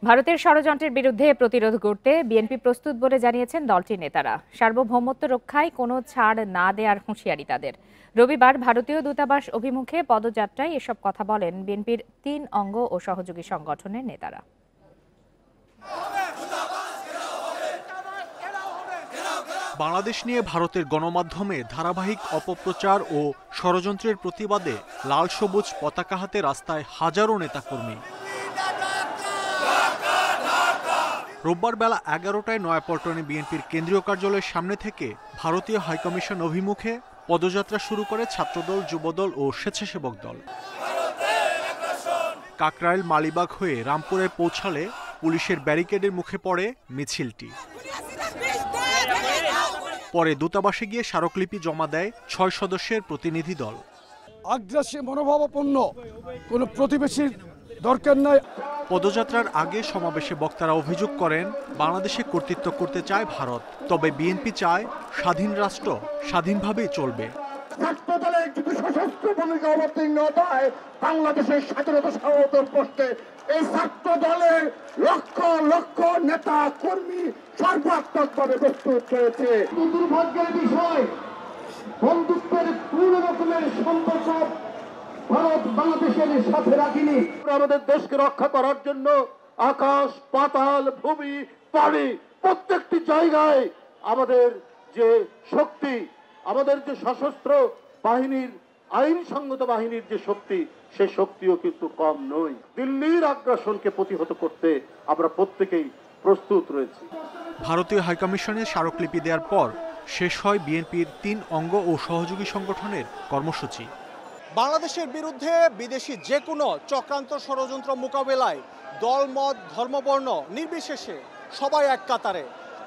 ভারতের ষড়যন্ত্রের বিরুদ্ধে প্রতিরোধ গড়তে বিএনপি প্রস্তুত বলে জানিয়েছেন দলটির নেতারা। সার্বভৌমত্ব রক্ষায় কোনো ছাড় না দেওয়ার হুঁশিয়ারি তাদের। রবিবার ভারতীয় দূতাবাস অভিমুখে পদযাত্রায় এসব কথা বলেন বিএনপির ৩ অঙ্গ ও সহযোগী সংগঠনের নেতারা। বাংলাদেশ নিয়ে ভারতের গণমাধ্যমে ধারাবাহিক অপপ্রচার ও ষড়যন্ত্রের প্রতিবাদে লাল সবুজ পতাকা হাতে রাস্তায় হাজারো নেতাকর্মী। রোববার বেলা ১১টায় নয়াপল্টনে বিএনপির কেন্দ্রীয় কার্যালয়ের সামনে থেকে ভারতীয় হাইকমিশন অভিমুখে পদযাত্রা শুরু করে ছাত্রদল, যুবদল ও স্বেচ্ছাসেবক দল। কাকরাইল, মালিবাগ হয়ে রামপুরে পৌঁছালে পুলিশের ব্যারিকেডের মুখে পড়ে মিছিলটি। পরে দূতাবাসে গিয়ে স্মারকলিপি জমা দেয় ৬ সদস্যের প্রতিনিধি দল। আগ্রাসী মনোভাবাপন্ন কোনো প্রতিবেশীর দরকার নাই। পদযাত্রার আগে সমাবেশে বক্তারা অভিযোগ করেন, বাংলাদেশে কর্তৃত্ব করতে চায় ভারত, তবে বিএনপি চায় স্বাধীন রাষ্ট্র স্বাধীনভাবেই চলবে। ছাত্রদলের যদি সশস্ত্র ভূমিকা অবতীর্ণ হয় বাংলাদেশের স্বাধীনতা সার্বভৌমত্বের প্রশ্নে এই ছাত্র দলের লক্ষ লক্ষ নেতা কর্মী সর্বাত্মকভাবে প্রস্তুত হয়েছে। দুর্ভাগ্যের বিষয়, বন্ধুত্বের কোন রকমের সম্পর্ক ভারত বাংলাদেশের সাথে রাখিনি। আমাদের দেশকে রক্ষা করার জন্য আকাশ, পাতাল, ভূমি, পানি প্রত্যেকটি জায়গায় আমাদের যে শক্তি, আমাদের যে সশস্ত্র বাহিনীর, আইনসঙ্গত বাহিনীর যে শক্তি, সে শক্তিও কিন্তু কম নয়। দিল্লির আগ্রাসনকে প্রতিহত করতে আমরা প্রত্যেকেই প্রস্তুত রয়েছি। ভারতীয় হাইকমিশনে স্মারকলিপি দেওয়ার পর শেষ হয় বিএনপির ৩ অঙ্গ ও সহযোগী সংগঠনের কর্মসূচি। বাংলাদেশের বিরুদ্ধে বিদেশি যে কোনো চক্রান্ত ষড়যন্ত্র মোকাবেলায় দলমত, ধর্মবর্ণ নির্বিশেষে সবাই এক কাতারে।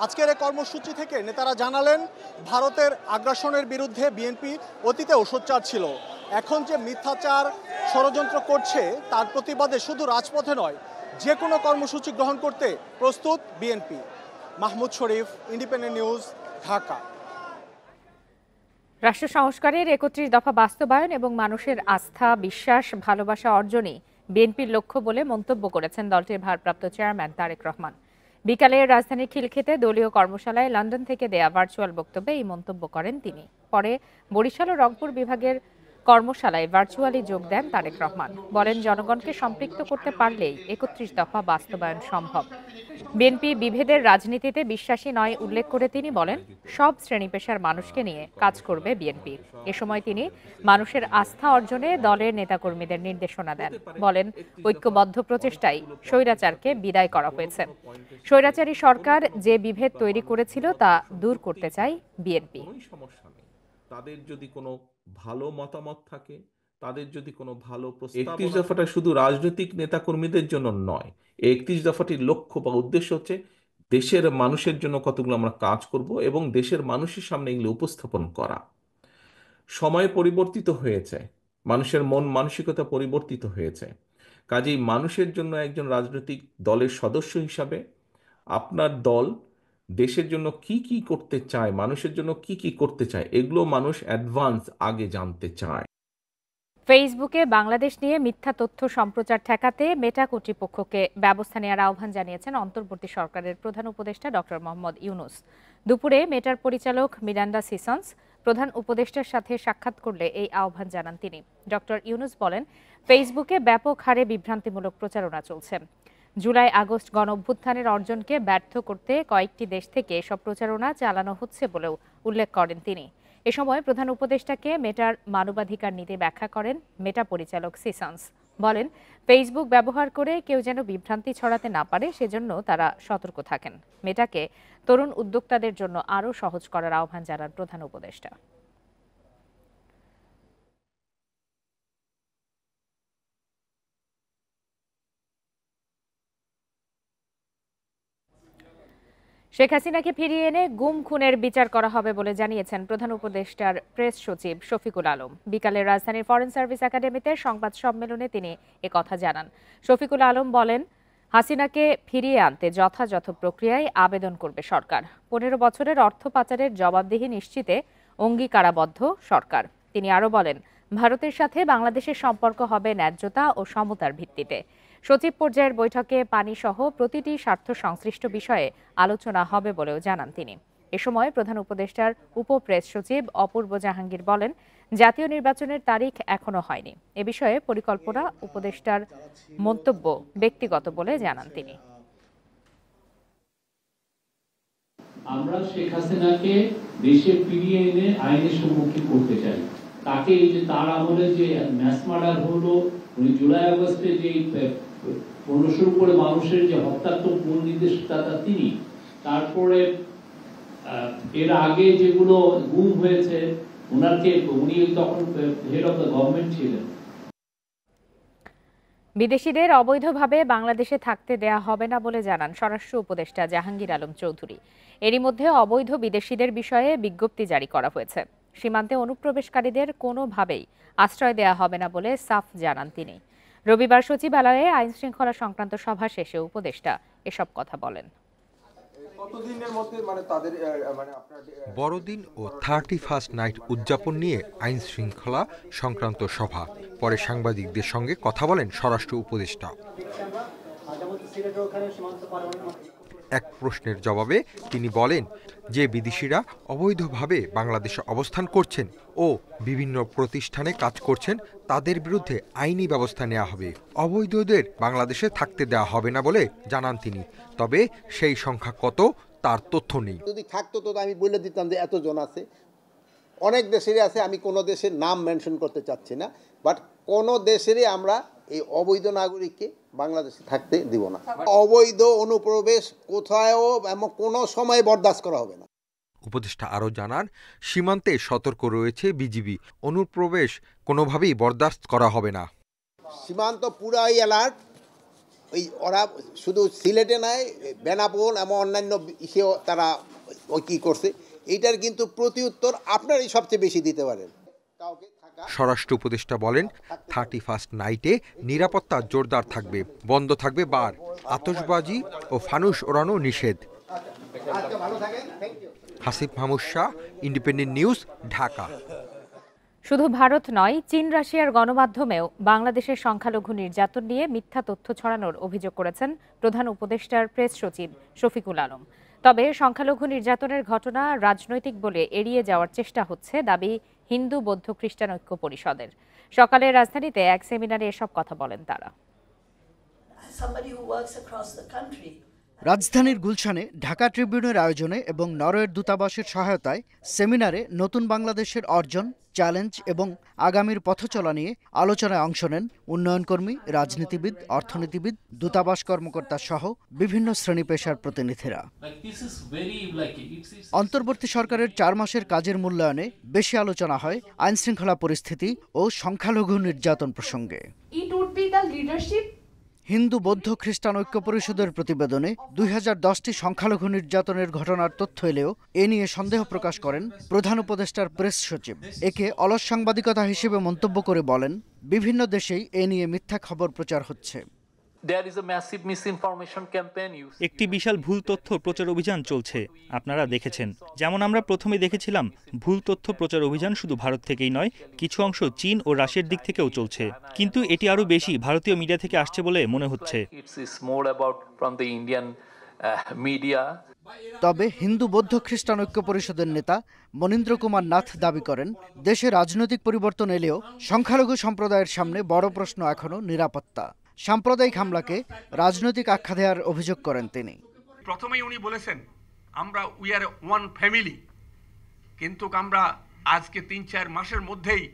আজকের এই কর্মসূচি থেকে নেতারা জানালেন, ভারতের আগ্রাসনের বিরুদ্ধে বিএনপি অতীতেও সোচ্চার ছিল। এখন যে মিথ্যাচার ষড়যন্ত্র করছে তার প্রতিবাদে শুধু রাজপথে নয়, যে কোনো কর্মসূচি গ্রহণ করতে প্রস্তুত বিএনপি। মাহমুদ শরীফ, ইন্ডিপেন্ডেন্ট নিউজ, ঢাকা। রাষ্ট্র সংস্কারের ৩১ দফা বাস্তবায়ন এবং মানুষের আস্থা, বিশ্বাস, ভালোবাসা অর্জনই বিএনপির লক্ষ্য বলে মন্তব্য করেছেন দলটির ভারপ্রাপ্ত চেয়ারম্যান তারেক রহমান। বিকালে রাজধানীর খিলক্ষেতে দলীয় কর্মশালায় লন্ডন থেকে দেয়া ভার্চুয়াল বক্তব্যে এই মন্তব্য করেন তিনি। পরে বরিশাল ও রংপুর বিভাগের কর্মশালায় ভার্চুয়ালি যোগ দেন তারেক রহমান। বলেন, জনগণকে সম্পৃক্ত করতে পারলেই ৩১ দফা বাস্তবায়ন সম্ভব। বিএনপি বিভেদের রাজনীতিতে বিশ্বাসী নয় উল্লেখ করে তিনি বলেন, সব শ্রেণী পেশার মানুষকে নিয়ে কাজ করবে বিএনপি। এ সময় তিনি মানুষের আস্থা অর্জনে দলের নেতাকর্মীদের নির্দেশনা দেন। বলেন, ঐক্যবদ্ধ প্রচেষ্টায় স্বৈরাচারকে বিদায় করা হয়েছে। স্বৈরাচারী সরকার যে বিভেদ তৈরি করেছিল তা দূর করতে চায় বিএনপি। তাদের যদি কোনো ভালো মতামত থাকে, তাদের যদি কোনো ভালো প্রস্তাব, ৩১ দফাটা শুধু রাজনৈতিক নেতাকর্মীদের জন্য নয়। ৩১ দফাটির লক্ষ্য বা উদ্দেশ্য হচ্ছে দেশের মানুষের জন্য কতগুলো আমরা কাজ করব এবং দেশের মানুষের সামনে এগুলো উপস্থাপন করা। সময় পরিবর্তিত হয়েছে, মানুষের মন মানসিকতা পরিবর্তিত হয়েছে। কাজেই মানুষের জন্য একজন রাজনৈতিক দলের সদস্য হিসাবে আপনার দল দেশের জন্য কি কি করতে চায়, মানুষের জন্য কি কি করতে চায়, এগুলো মানুষ অ্যাডভান্স আগে জানতে চায়। ফেসবুকে বাংলাদেশ নিয়ে মিথ্যা তথ্য সম্প্রচার ঠেকাতে মেটা কর্তৃপক্ষকে ব্যবস্থা নেওয়ার আহ্বান জানিয়েছেন অন্তর্বর্তী সরকারের প্রধান উপদেষ্টা ডক্টর মোহাম্মদ ইউনূস। দুপুরে মেটার পরিচালক মিরান্ডা সিসন্স প্রধান উপদেষ্টার সাথে সাক্ষাৎ করলে এই আহ্বান জানান তিনি। ডক্টর ইউনূস বলেন, ফেসবুকে ব্যাপক হারে বিভ্রান্তিমূলক প্রচারণা চলছে। জুলাই আগস্ট গণ অভ্যুত্থানের অর্জনকে ব্যর্থ করতে কয়েকটি দেশ থেকে এসব প্রচারণা চালানো হচ্ছে বলেও উল্লেখ করেন তিনি। এ সময় প্রধান উপদেষ্টাকে মেটার মানবাধিকার নীতি ব্যাখ্যা করেন মেটা পরিচালক সিসন্স। বলেন, ফেসবুক ব্যবহার করে কেউ যেন বিভ্রান্তি ছড়াতে না পারে সেজন্য তারা সতর্ক থাকেন। মেটাকে তরুণ উদ্যোক্তাদের জন্য আরও সহজ করার আহ্বান জানান প্রধান উপদেষ্টা। শেখ হাসিনাকে ফিরিয়ে এনে গুম খুনের বিচার করা হবে বলে জানিয়েছেন প্রধান উপদেষ্টার প্রেস সচিব শফিকুল আলম। বিকালে রাজধানীর ফরেন সার্ভিস একাডেমিতে সংবাদ সম্মেলনে তিনি একথা জানান। শফিকুল আলম বলেন, হাসিনাকে ফিরিয়ে আনতে যথাযথ প্রক্রিয়ায় আবেদন করবে সরকার। ১৫ বছরের অর্থ পাচারের জবাবদিহি নিশ্চিতে অঙ্গীকারাবদ্ধ সরকার। তিনি আরও বলেন, ভারতের সাথে বাংলাদেশের সম্পর্ক হবে ন্যায্যতা ও সমতার ভিত্তিতে। সচিব পর্যায়ের বৈঠকে পানি সহ প্রতিটি স্বার্থ সংশ্লিষ্ট বিষয়ে আলোচনা হবে বলেও জানান তিনি। এ সময় প্রধান উপদেষ্টার উপপ্রেস সচিব অপূর্ব জাহাঙ্গীর বলেন, জাতীয় নির্বাচনের তারিখ এখনো হয়নি। এ বিষয়ে পরিকল্পনা উপদেষ্টার মন্তব্য ব্যক্তিগত বলে জানান তিনি। আমরা শেখ হাসিনাকে দেশে ফিরিয়ে এনে আইনের সম্মুখীন করতে চাই। তাকে এই যে তার আমলে যে ম্যাস মার্ডার হলো, জুলাই আগস্টে যে 1500 উপরে মানুষের যে হত্যাত্মক মূল নির্দেশদাতা তিনি, তারপরে এর আগে যেগুলো গুম হয়েছে উনি তখন হেড অফ দ্য গভর্নমেন্ট ছিলেন। বিদেশিদের অবৈধভাবে বাংলাদেশে থাকতে দেয়া হবে না বলে জানান স্বরাষ্ট্র উপদেষ্টা জাহাঙ্গীর আলম চৌধুরী। এরই মধ্যে অবৈধ বিদেশিদের বিষয়ে বিজ্ঞপ্তি জারি করা হয়েছে। সীমান্তে অনুপ্রবেশকারীদের কোনোভাবেই আশ্রয় দেয়া হবে না বলে সাফ জানান তিনি। রবিবার সচিবালয়ে আইন শৃঙ্খলা সংক্রান্ত সভা শেষে উপদেষ্টা এসব কথা বলেন। বড়দিন ও 31st নাইট উদযাপন নিয়ে আইন শৃঙ্খলা সংক্রান্ত সভা, পরে সাংবাদিকদের সঙ্গে কথা বলেন স্বরাষ্ট্র উপদেষ্টা। এক প্রশ্নের জবাবে তিনি বলেন যে বিদেশিরা অবৈধভাবে বাংলাদেশে অবস্থান করছেন ও বিভিন্ন প্রতিষ্ঠানে কাজ করছেন তাদের বিরুদ্ধে আইনি ব্যবস্থা নেওয়া হবে। অবৈধদের বাংলাদেশে থাকতে দেওয়া হবে না বলে জানান তিনি। তবে সেই সংখ্যা কত তার তথ্য নেই। যদি থাকতো তো আমি বলে দিতাম যে এতজন আছে। অনেক দেশেরই আছে, আমি কোনো দেশের নাম মেনশন করতে চাচ্ছি না, বাট কোনো দেশেরই আমরা এই অবৈধ নাগরিককে বাংলাদেশে থাকতে দিব না। অবৈধ অনুপ্রবেশ কোথাও এমন কোনো সময় বরদাস্ত করা হবে না। উপদেষ্টা আরও জানান, সীমান্তে সতর্ক রয়েছে বিজিবি, অনুপ্রবেশ কোনোভাবেই বরদাস্ত করা হবে না। সীমান্ত পুরাই অ্যালার্ট। ওরা শুধু সিলেটে নয়, বেনাপোল এমন অন্যান্য ইসেও তারা কী করছে, এইটার কিন্তু প্রতিউত্তর আপনারই সবচেয়ে বেশি দিতে পারেন। স্বরাষ্ট্র উপদেষ্টা বলেন, 31st নাইটে নিরাপত্তা জোরদার থাকবে, বন্ধ থাকবে বার, আতশবাজি ও ফানুস ওড়ানো নিষেধ। Hasif Mahmud Shah, independent news, Dhaka. শুধু ভারত নয়, চীন রাশিয়ার গণমাধ্যমেও বাংলাদেশের সংখ্যালঘু নির্যাতন নিয়ে মিথ্যা তথ্য ছড়ানোর অভিযোগ করেছেন প্রধান উপদেষ্টার প্রেস সচিব শফিকুল আলম। তবে সংখ্যালঘু নির্যাতনের ঘটনা রাজনৈতিক বলে এড়িয়ে যাওয়ার চেষ্টা হচ্ছে দাবি হিন্দু বৌদ্ধ খ্রিস্টান ঐক্য পরিষদের। সকালে রাজধানীতে এক সেমিনারে এসব কথা বলেন তারা। রাজধানীর গুলশানে ঢাকা ট্রিবিউনের আয়োজনে এবং নরওয়ের দূতাবাসের সহায়তায় সেমিনারে নতুন বাংলাদেশের অর্জন, চ্যালেঞ্জ এবং আগামীর পথচলা নিয়ে আলোচনায় অংশ নেন উন্নয়নকর্মী, রাজনীতিবিদ, অর্থনীতিবিদ, দূতাবাস কর্মকর্তা সহ বিভিন্ন শ্রেণী পেশার প্রতিনিধিরা। অন্তর্বর্তী সরকারের 4 মাসের কাজের মূল্যায়নে বেশি আলোচনা হয় আইনশৃঙ্খলা পরিস্থিতি ও সংখ্যালঘু নির্যাতন প্রসঙ্গে। হিন্দু বৌদ্ধ খ্রিস্টান ঐক্য পরিষদের প্রতিবেদনে 2010টি সংখ্যালঘু নির্যাতনের ঘটনার তথ্য এলেও এ নিয়ে সন্দেহ প্রকাশ করেন প্রধান উপদেষ্টার প্রেস সচিব। একে অলস সাংবাদিকতা হিসেবে মন্তব্য করে বলেন, বিভিন্ন দেশেই এ নিয়ে মিথ্যা খবর প্রচার হচ্ছে। একটি বিশাল ভুল তথ্য প্রচার অভিযান চলছে, আপনারা দেখেছেন। যেমন আমরা প্রথমে দেখেছিলাম, ভুল তথ্য প্রচার অভিযান শুধু ভারত থেকেই নয়, কিছু অংশ চীন ও রাশিয়ার দিক থেকেও চলছে, কিন্তু এটি আরও বেশি ভারতীয় মিডিয়া থেকে আসছে বলে মনে হচ্ছে। তবে হিন্দু বৌদ্ধ খ্রিস্টান ঐক্য পরিষদের নেতা মনীন্দ্র কুমার নাথ দাবি করেন, দেশে রাজনৈতিক পরিবর্তন এলেও সংখ্যালঘু সম্প্রদায়ের সামনে বড় প্রশ্ন এখনো নিরাপত্তা। সাম্প্রদায়িক হামলাকে রাজনৈতিক আখ্যা দেওয়ার অভিযোগ করেন তিনি। প্রথমেই উনি বলেছেন, আমরা উই আর ওয়ান ফ্যামিলি, কিন্তু আমরা আজকে 3-4 মাসের মধ্যেই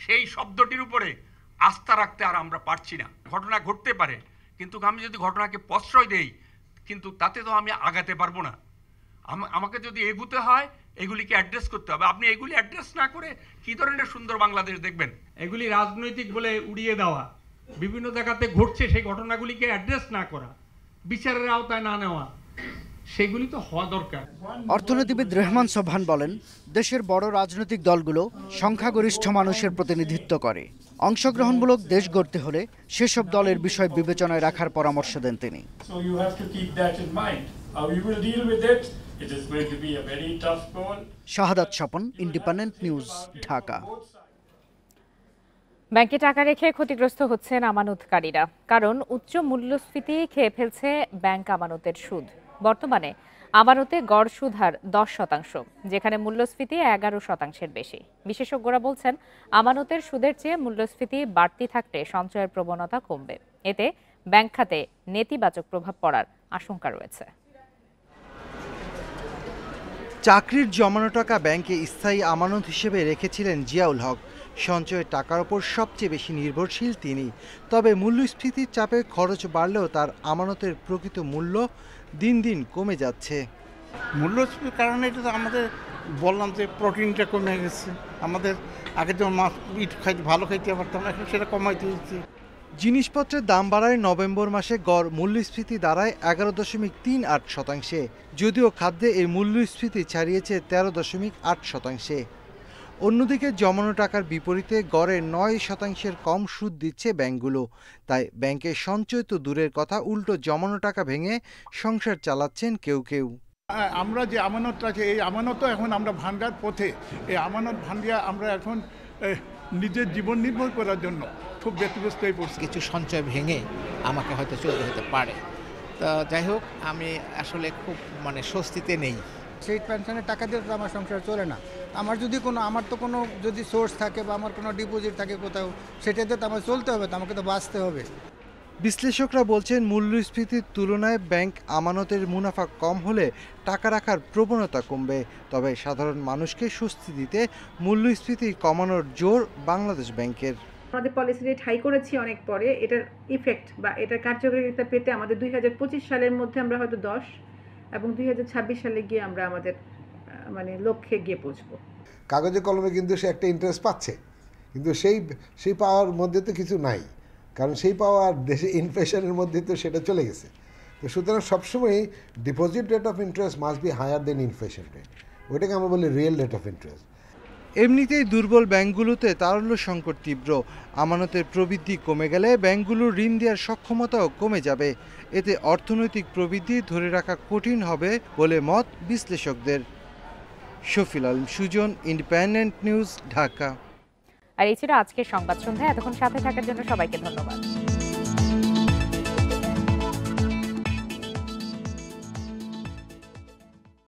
সেই শব্দটির উপরে আস্থা রাখতে আর আমরা পারছি না। ঘটনা ঘটতে পারে, কিন্তু আমি যদি ঘটনাকে প্রশ্রয় দেই, কিন্তু তাতে তো আমি আগাতে পারবো না। আমাকে যদি এগুতে হয়, এগুলিকে অ্যাড্রেস করতে হবে। আপনি এগুলি অ্যাড্রেস না করে কি ধরনের সুন্দর বাংলাদেশ দেখবেন? এগুলি রাজনৈতিক বলে উড়িয়ে দেওয়া, বিভিন্ন জায়গাতে ঘটছে সেই ঘটনাগুলিকে অ্যাড্রেস না করা, বিচারের আওতায় না নেওয়া, সেগুলি তো হওয়া দরকার। অর্থনীতিবিদ রেহমান সোবহান বলেন, দেশের বড় রাজনৈতিক দলগুলো সংখ্যাগরিষ্ঠ মানুষের প্রতিনিধিত্ব করে। অংশগ্রহণমূলক দেশ গড়তে হলে সেসব দলের বিষয় বিবেচনায় রাখার পরামর্শ দেন তিনি। শাহাদাত স্বপন, ইন্ডিপেন্ডেন্ট নিউজ, ঢাকা। ব্যাংকে টাকা রেখে ক্ষতিগ্রস্ত হচ্ছেন আমানতকারীরা, কারণ উচ্চ মূল্যস্ফীতি খেয়ে ফেলছে ব্যাংক আমানতের সুদ। বর্তমানে আমানতে গড় সুদ হার 10%, যেখানে মূল্যস্ফীতি 11%-এর বেশি। বিশেষজ্ঞরা বলছেন, আমানতের সুদের চেয়ে মূল্যস্ফীতি বাড়তি থাকলে সঞ্চয়ের প্রবণতা কমবে। এতে ব্যাংক খাতে নেতিবাচক প্রভাব পড়ার আশঙ্কা রয়েছে। চাকরির জমানো টাকা ব্যাংকে স্থায়ী আমানত হিসেবে রেখেছিলেন জিয়াউল হক। সঞ্চয়ের টাকার ওপর সবচেয়ে বেশি নির্ভরশীল তিনি। তবে মূল্যস্ফীতির চাপে খরচ বাড়লেও তার আমানতের প্রকৃত মূল্য দিন দিন কমে যাচ্ছে। মূল্যস্ফীতির কারণে এটা তো আমাদের বললাম যে প্রোটিনটা কমে গেছে। আমাদের আগে যেমন মাছ খাইতে ভালো খাইতে পারতাম, এখন সেটা কমাইতে হচ্ছে। জিনিসপত্রের দাম বাড়ায় নভেম্বর মাসে গড় মূল্যস্ফীতি দাঁড়ায় 11.38%। যদিও খাদ্যে এই মূল্যস্ফীতি ছাড়িয়েছে 13.8%। অন্যদিকে জমানো টাকার বিপরীতে গড়ে 9% কম সুদ দিচ্ছে ব্যাংকগুলো। তাই ব্যাংকের সঞ্চয় তো দূরের কথা, উল্টো জমানো টাকা ভেঙে সংসার চালাচ্ছেন কেউ কেউ। আমরা যে আমানতটা আছে, এই আমানতও এখন আমরা ভাঙার পথে। এই আমানত ভাঙিয়া আমরা এখন নিজের জীবন নির্ভর করার জন্য খুব ব্যতিব্যস্ত হয়ে পড়ছি। কিছু সঞ্চয় ভেঙে আমাকে হয়তো চলতে হতে পারে। তা যাই হোক, আমি আসলে খুব স্বস্তিতে নেই। সেই পেনশনের টাকা দিয়ে তো আমার সংসার চলে না। আমার তো কোনো যদি সোর্স থাকে বা আমার কোনো ডিপোজিট থাকে কোথাও, সেটাতে তো আমার চলতে হবে, তো আমাকে তো বাঁচতে হবে। বিশ্লেষকরা বলছেন, মূল্যস্ফীতির তুলনায় ব্যাংক আমানতের মুনাফা কম হলে টাকা রাখার প্রবণতা কমবে। তবে সাধারণ মানুষকে স্বস্তি দিতে মূল্যস্ফীতি কমানোর জোর বাংলাদেশ ব্যাংকের। আমাদের পলিসি রেট হাই করেছি অনেক পরে, এটার ইফেক্ট বা এটার কার্যকারিতা পেতে আমাদের 2025 সালের মধ্যে আমরা হয়তো 10 এবং 2026 সালে গিয়ে আমরা আমাদের লক্ষ্যে গিয়ে পৌঁছবো। কাগজে কলমে কিন্তু সে একটা ইন্টারেস্ট পাচ্ছে, কিন্তু সেই পাওয়ার মধ্যে তো কিছু নাই, কারণ সেই পাওয়ার দেশে ইনফ্লেশনের মধ্যে তো সেটা চলে গেছে। তো সুতরাং সবসময় deposit rate of interest must be higher than inflation rate, ওইটাকে আমরা বলি রিয়েল রেট অফ ইন্টারেস্ট। এমনিতেই দুর্বল ব্যাংকগুলোতে তারল্য সংকট তীব্র। আমানতের প্রবৃদ্ধি কমে গেলে ব্যাংকগুলোর ঋণ দেওয়ার সক্ষমতাও কমে যাবে। এতে অর্থনৈতিক প্রবৃদ্ধি ধরে রাখা কঠিন হবে বলে মত বিশ্লেষকদের। Shafil Alam Sujan, independent news, Dhaka. আর এই ছিল আজকের সংবাদ সন্ধ্যা। এতক্ষণ সাথে থাকার জন্য সবাইকে ধন্যবাদ।